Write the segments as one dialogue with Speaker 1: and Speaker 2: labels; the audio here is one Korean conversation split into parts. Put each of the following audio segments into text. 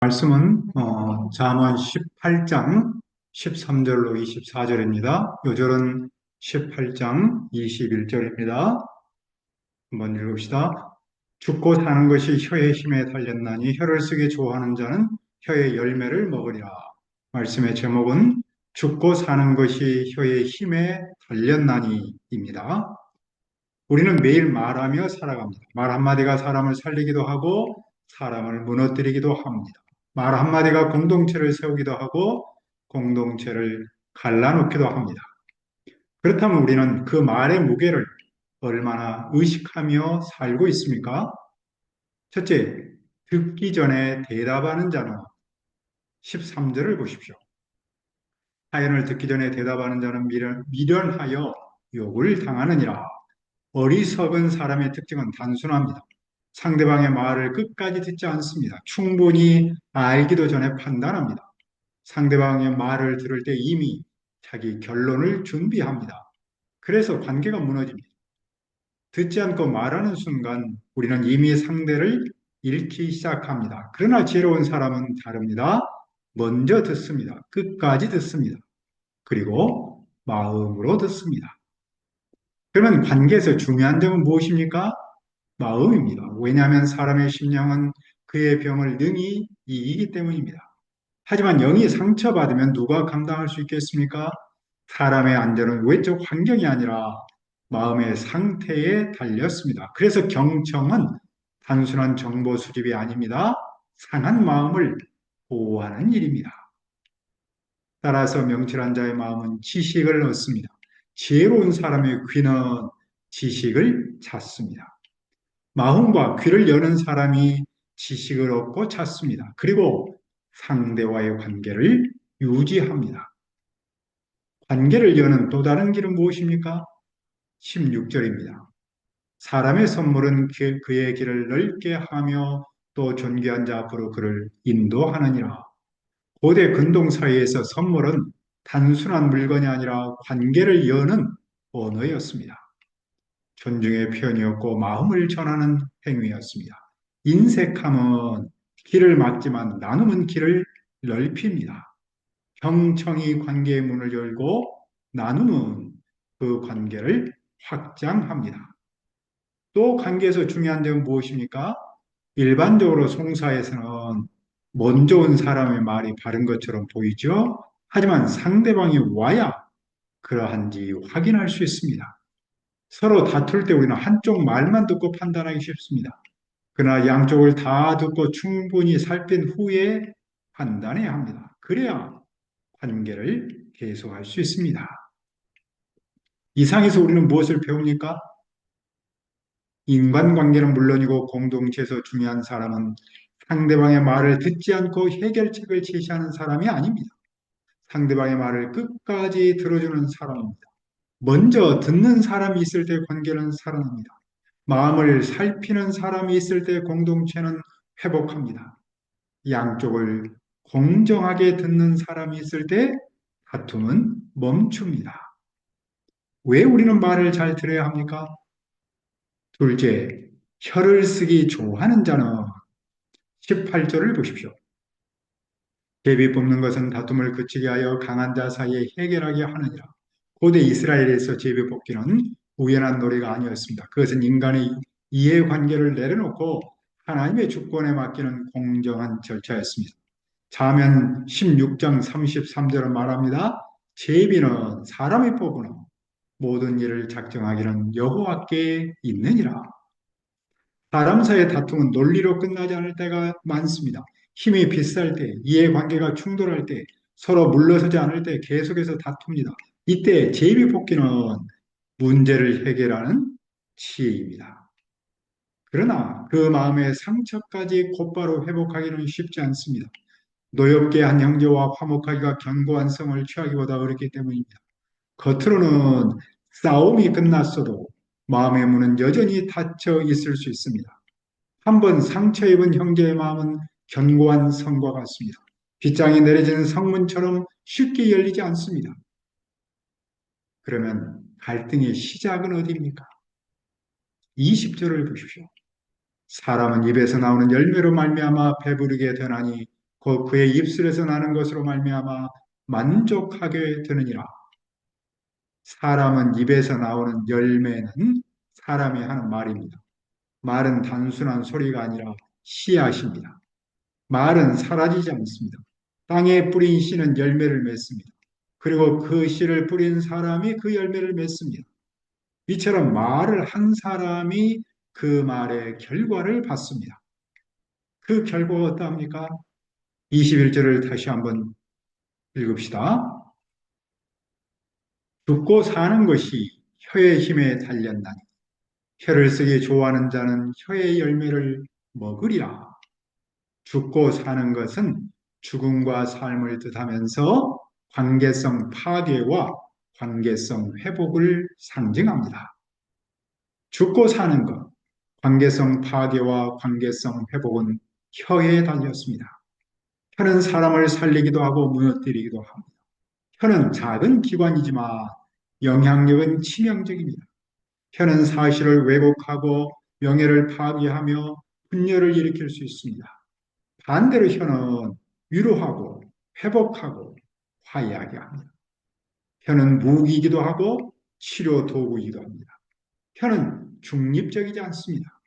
Speaker 1: 말씀은 잠언 18장 13절로 24절입니다. 요절은 18장 21절입니다. 한번 읽읍시다. 죽고 사는 것이 혀의 힘에 달렸나니 혀를 쓰기 좋아하는 자는 혀의 열매를 먹으리라. 말씀의 제목은 죽고 사는 것이 혀의 힘에 달렸나니입니다. 우리는 매일 말하며 살아갑니다. 말 한마디가 사람을 살리기도 하고 사람을 무너뜨리기도 합니다. 말 한마디가 공동체를 세우기도 하고 공동체를 갈라놓기도 합니다. 그렇다면 우리는 그 말의 무게를 얼마나 의식하며 살고 있습니까? 첫째, 듣기 전에 대답하는 자는 13절을 보십시오. 사연을 듣기 전에 대답하는 자는 미련하여 욕을 당하느니라. 어리석은 사람의 특징은 단순합니다. 상대방의 말을 끝까지 듣지 않습니다. 충분히 알기도 전에 판단합니다. 상대방의 말을 들을 때 이미 자기 결론을 준비합니다. 그래서 관계가 무너집니다. 듣지 않고 말하는 순간 우리는 이미 상대를 잃기 시작합니다. 그러나 지혜로운 사람은 다릅니다. 먼저 듣습니다. 끝까지 듣습니다. 그리고 마음으로 듣습니다. 그러면 관계에서 중요한 점은 무엇입니까? 마음입니다. 왜냐하면 사람의 심령은 그의 병을 능히 이기기 때문입니다. 하지만 영이 상처받으면 누가 감당할 수 있겠습니까? 사람의 안전은 외적 환경이 아니라 마음의 상태에 달렸습니다. 그래서 경청은 단순한 정보 수집이 아닙니다. 상한 마음을 보호하는 일입니다. 따라서 명철한 자의 마음은 지식을 얻습니다. 지혜로운 사람의 귀는 지식을 찾습니다. 마음과 귀를 여는 사람이 지식을 얻고 찾습니다. 그리고 상대와의 관계를 유지합니다. 관계를 여는 또 다른 길은 무엇입니까? 16절입니다. 사람의 선물은 그의 길을 넓게 하며 또 존귀한 자 앞으로 그를 인도하느니라. 고대 근동 사이에서 선물은 단순한 물건이 아니라 관계를 여는 언어였습니다. 존중의 표현이었고 마음을 전하는 행위였습니다. 인색함은 길을 막지만 나눔은 길을 넓힙니다. 경청이 관계의 문을 열고 나눔은 그 관계를 확장합니다. 또 관계에서 중요한 점은 무엇입니까? 일반적으로 송사에서는 먼저 온 사람의 말이 바른 것처럼 보이죠? 하지만 상대방이 와야 그러한지 확인할 수 있습니다. 서로 다툴 때 우리는 한쪽 말만 듣고 판단하기 쉽습니다. 그러나 양쪽을 다 듣고 충분히 살핀 후에 판단해야 합니다. 그래야 관계를 계속할 수 있습니다. 이상에서 우리는 무엇을 배웁니까? 인간관계는 물론이고 공동체에서 중요한 사람은 상대방의 말을 듣지 않고 해결책을 제시하는 사람이 아닙니다. 상대방의 말을 끝까지 들어주는 사람입니다. 먼저 듣는 사람이 있을 때 관계는 살아납니다. 마음을 살피는 사람이 있을 때 공동체는 회복합니다. 양쪽을 공정하게 듣는 사람이 있을 때 다툼은 멈춥니다. 왜 우리는 말을 잘 들어야 합니까? 둘째, 혀를 쓰기 좋아하는 자는 18절을 보십시오. 제비 뽑는 것은 다툼을 그치게 하여 강한 자 사이에 해결하게 하느니라. 고대 이스라엘에서 제비 뽑기는 우연한 놀이가 아니었습니다. 그것은 인간의 이해관계를 내려놓고 하나님의 주권에 맡기는 공정한 절차였습니다. 잠언 16장 33절은 말합니다. 제비는 사람이 뽑으나 모든 일을 작정하기는 여호와께 있느니라. 사람 사이의 다툼은 논리로 끝나지 않을 때가 많습니다. 힘이 비쌀 때, 이해관계가 충돌할 때, 서로 물러서지 않을 때 계속해서 다툽니다. 이때 제비뽑기는 문제를 해결하는 지혜입니다. 그러나 그 마음의 상처까지 곧바로 회복하기는 쉽지 않습니다. 노엽게 한 형제와 화목하기가 견고한 성을 취하기보다 어렵기 때문입니다. 겉으로는 싸움이 끝났어도 마음의 문은 여전히 닫혀 있을 수 있습니다. 한번 상처 입은 형제의 마음은 견고한 성과 같습니다. 빗장이 내려지는 성문처럼 쉽게 열리지 않습니다. 그러면 갈등의 시작은 어디입니까? 20절을 보십시오. 사람은 입에서 나오는 열매로 말미암아 배부르게 되나니 그의 입술에서 나는 것으로 말미암아 만족하게 되느니라. 사람은 입에서 나오는 열매는 사람이 하는 말입니다. 말은 단순한 소리가 아니라 씨앗입니다. 말은 사라지지 않습니다. 땅에 뿌린 씨는 열매를 맺습니다. 그리고 그 씨를 뿌린 사람이 그 열매를 맺습니다. 이처럼 말을 한 사람이 그 말의 결과를 받습니다. 그 결과가 어떠합니까? 21절을 다시 한번 읽읍시다. 죽고 사는 것이 혀의 힘에 달렸나니 혀를 쓰기 좋아하는 자는 혀의 열매를 먹으리라. 죽고 사는 것은 죽음과 삶을 뜻하면서 관계성 파괴와 관계성 회복을 상징합니다. 죽고 사는 것, 관계성 파괴와 관계성 회복은 혀에 달렸습니다. 혀는 사람을 살리기도 하고 무너뜨리기도 합니다. 혀는 작은 기관이지만 영향력은 치명적입니다. 혀는 사실을 왜곡하고 명예를 파괴하며 분열을 일으킬 수 있습니다. 반대로 혀는 위로하고 회복하고 화해하게 합니다. 혀는 무기이기도 하고 치료 도구이기도 합니다. 혀는 중립적이지 않습니다.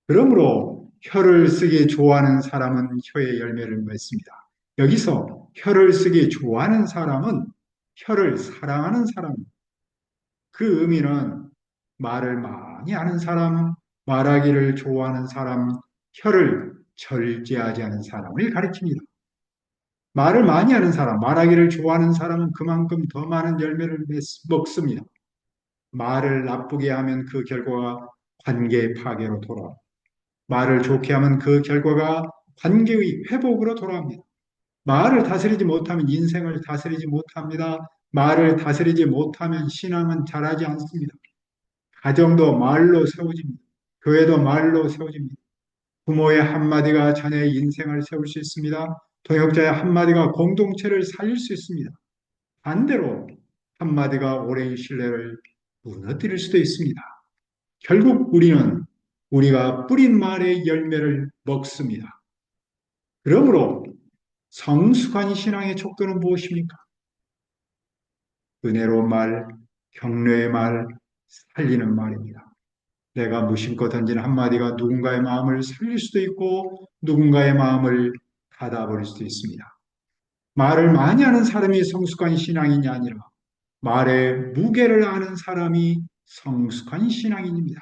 Speaker 1: 그러므로 혀를 쓰기 좋아하는 사람은 혀의 열매를 맺습니다. 여기서 혀를 쓰기 좋아하는 사람은 혀를 사랑하는 사람입니다. 그 의미는 말을 많이 하는 사람, 말하기를 좋아하는 사람, 혀를 절제하지 않은 사람을 가리킵니다. 말을 많이 하는 사람, 말하기를 좋아하는 사람은 그만큼 더 많은 열매를 먹습니다. 말을 나쁘게 하면 그 결과가 관계 파괴로 돌아옵니다. 말을 좋게 하면 그 결과가 관계의 회복으로 돌아옵니다. 말을 다스리지 못하면 인생을 다스리지 못합니다. 말을 다스리지 못하면 신앙은 자라지 않습니다. 가정도 말로 세워집니다. 교회도 말로 세워집니다. 부모의 한마디가 자녀의 인생을 세울 수 있습니다. 동역자의 한마디가 공동체를 살릴 수 있습니다. 반대로 한마디가 오랜 신뢰를 무너뜨릴 수도 있습니다. 결국 우리는 우리가 뿌린 말의 열매를 먹습니다. 그러므로 성숙한 신앙의 촉도는 무엇입니까? 은혜로운 말, 격려의 말, 살리는 말입니다. 내가 무심코 던진 한마디가 누군가의 마음을 살릴 수도 있고 누군가의 마음을 닫아버릴 수도 있습니다. 말을 많이 하는 사람이 성숙한 신앙인이 아니라 말의 무게를 아는 사람이 성숙한 신앙인입니다.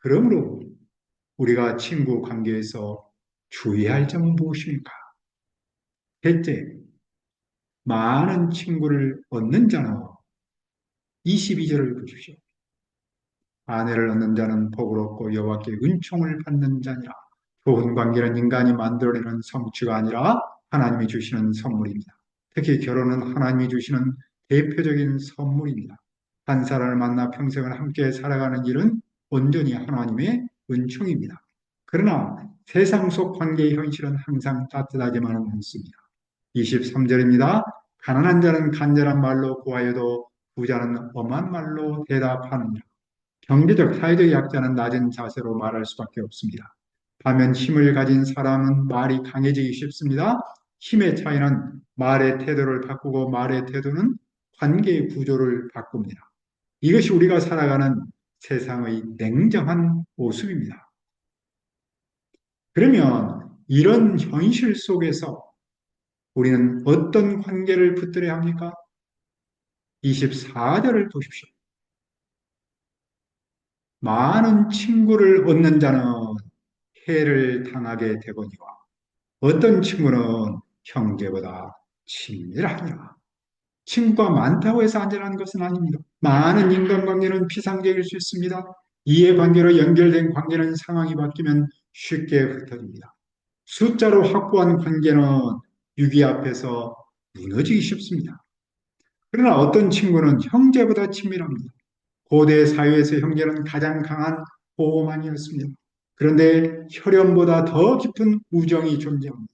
Speaker 1: 그러므로 우리가 친구 관계에서 주의해야 할 점은 무엇입니까? 첫째, 많은 친구를 얻는 자는 22절을 보십시오. 아내를 얻는 자는 복을 얻고 여호와께 은총을 받는 자니라. 좋은 관계는 인간이 만들어내는 성취가 아니라 하나님이 주시는 선물입니다. 특히 결혼은 하나님이 주시는 대표적인 선물입니다. 한 사람을 만나 평생을 함께 살아가는 일은 온전히 하나님의 은총입니다. 그러나 세상 속 관계의 현실은 항상 따뜻하지만은 않습니다. 23절입니다. 가난한 자는 간절한 말로 구하여도 부자는 엄한 말로 대답하느니라. 경제적, 사회적 약자는 낮은 자세로 말할 수밖에 없습니다. 반면 힘을 가진 사람은 말이 강해지기 쉽습니다. 힘의 차이는 말의 태도를 바꾸고 말의 태도는 관계의 구조를 바꿉니다. 이것이 우리가 살아가는 세상의 냉정한 모습입니다. 그러면 이런 현실 속에서 우리는 어떤 관계를 붙들어야 합니까? 24절을 보십시오. 많은 친구를 얻는 자는 해를 당하게 되거니와 어떤 친구는 형제보다 친밀하니라. 친구가 많다고 해서 안전한 것은 아닙니다. 많은 인간관계는 피상적일 수 있습니다. 이해관계로 연결된 관계는 상황이 바뀌면 쉽게 흩어집니다. 숫자로 확보한 관계는 유기 앞에서 무너지기 쉽습니다. 그러나 어떤 친구는 형제보다 친밀합니다. 고대 사회에서 형제는 가장 강한 보호망이었습니다. 그런데 혈연보다 더 깊은 우정이 존재합니다.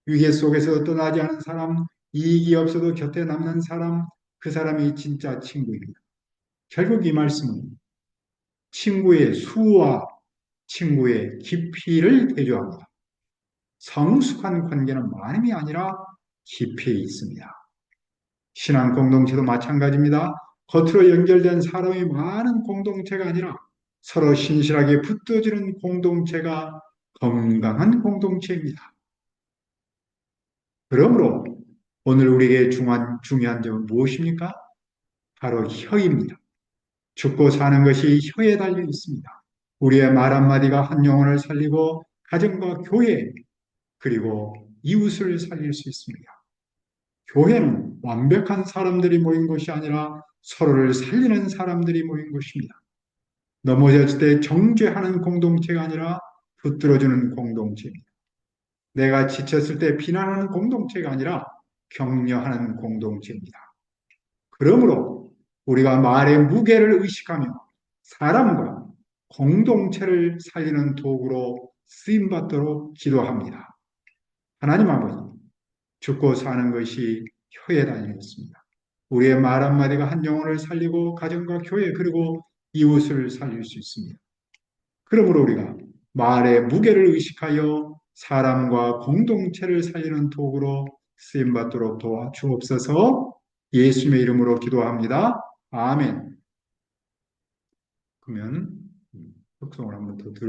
Speaker 1: 위기 속에서 떠나지 않은 사람, 이익이 없어도 곁에 남는 사람, 그 사람이 진짜 친구입니다. 결국 이 말씀은 친구의 수와 친구의 깊이를 대조합니다. 성숙한 관계는 많음이 아니라 깊이 있습니다. 신앙 공동체도 마찬가지입니다. 겉으로 연결된 사람이 많은 공동체가 아니라 서로 신실하게 붙들어주는 공동체가 건강한 공동체입니다. 그러므로 오늘 우리에게 중요한 점은 무엇입니까? 바로 혀입니다. 죽고 사는 것이 혀에 달려 있습니다. 우리의 말 한마디가 한 영혼을 살리고 가정과 교회 그리고 이웃을 살릴 수 있습니다. 교회는 완벽한 사람들이 모인 것이 아니라 서로를 살리는 사람들이 모인 것입니다. 넘어졌을 때 정죄하는 공동체가 아니라 붙들어주는 공동체입니다. 내가 지쳤을 때 비난하는 공동체가 아니라 격려하는 공동체입니다. 그러므로 우리가 말의 무게를 의식하며 사람과 공동체를 살리는 도구로 쓰임받도록 기도합니다. 하나님 아버지, 죽고 사는 것이 혀에 달려 있습니다. 우리의 말 한마디가 한 영혼을 살리고 가정과 교회 그리고 이웃을 살릴 수 있습니다. 그러므로 우리가 말의 무게를 의식하여 사람과 공동체를 살리는 도구로 쓰임받도록 도와주옵소서. 예수님의 이름으로 기도합니다. 아멘. 그러면 속성을 한번 더 들고